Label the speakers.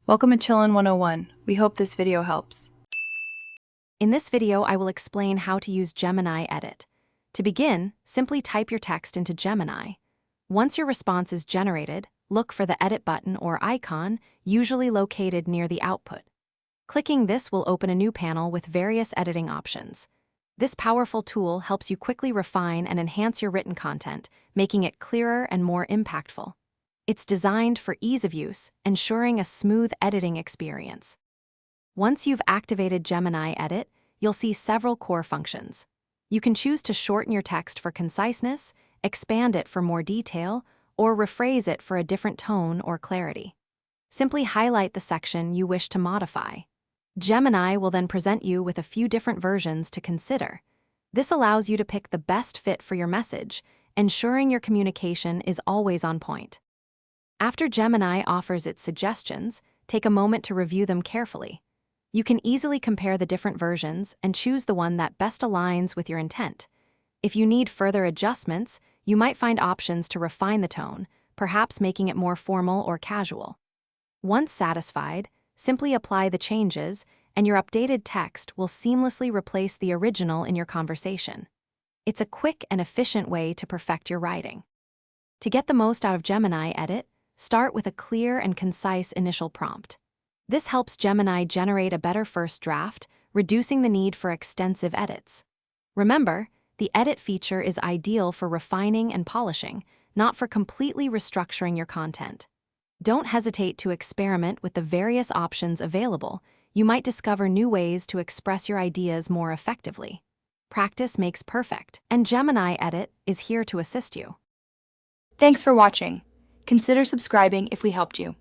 Speaker 1: Welcome to Chillin' 101. We hope this video helps.
Speaker 2: In this video, I will explain how to use Gemini Edit. To begin, simply type your text into Gemini. Once your response is generated, look for the Edit button or icon, usually located near the output. Clicking this will open a new panel with various editing options. This powerful tool helps you quickly refine and enhance your written content, making it clearer and more impactful. It's designed for ease of use, ensuring a smooth editing experience. Once you've activated Gemini Edit, you'll see several core functions. You can choose to shorten your text for conciseness, expand it for more detail, or rephrase it for a different tone or clarity. Simply highlight the section you wish to modify. Gemini will then present you with a few different versions to consider. This allows you to pick the best fit for your message, ensuring your communication is always on point. After Gemini offers its suggestions, take a moment to review them carefully. You can easily compare the different versions and choose the one that best aligns with your intent. If you need further adjustments, you might find options to refine the tone, perhaps making it more formal or casual. Once satisfied, simply apply the changes, and your updated text will seamlessly replace the original in your conversation. It's a quick and efficient way to perfect your writing. To get the most out of Gemini Edit, start with a clear and concise initial prompt. This helps Gemini generate a better first draft, reducing the need for extensive edits. Remember, the edit feature is ideal for refining and polishing, not for completely restructuring your content. Don't hesitate to experiment with the various options available. You might discover new ways to express your ideas more effectively. Practice makes perfect, and Gemini Edit is here to assist you.
Speaker 3: Thanks for watching. Consider subscribing if we helped you.